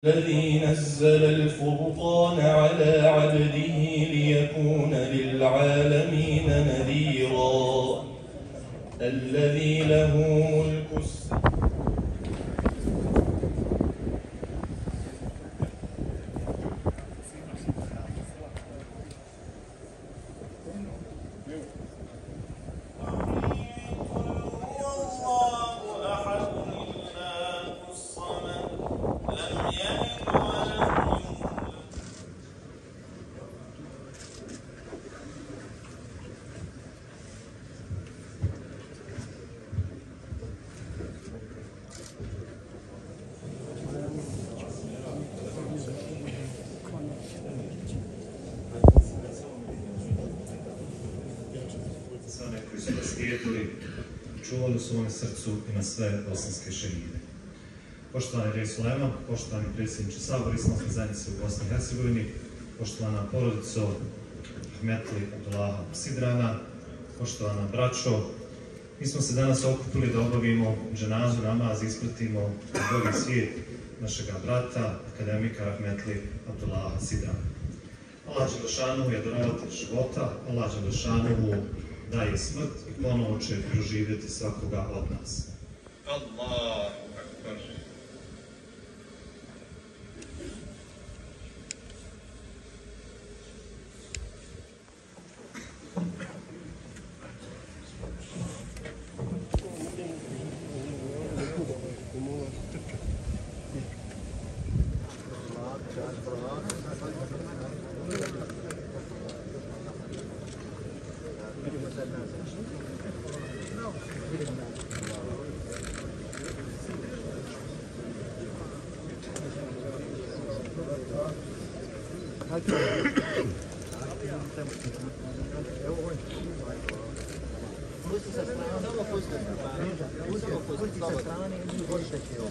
الذي نزل الفرقان على عبده ليكون للعالمين نذيرا الذي له ملك koji su nas slijedili, čuvali u svome srcu i na sve bosanske šehide. Poštovani Rej Sulejman, poštovani predsjedniče Sabora Islamske zajednice u Bosni i Hercegovini, poštovana porodico Ahmetli Abdullaha Sidrana, poštovana braćo, mi smo se danas okupili da obavimo dženazu namaz i ispratimo u drugi svijet našega brata, akademika Ahmetli Abdullaha Sidrana. Allah Đelešanovu je darovatelj života, Allah Đelešanovu daje smrt i ponovo će proživjeti svakoga od nas. Allahu Akbar. Pusti sa strane i njih dvojice će ovo.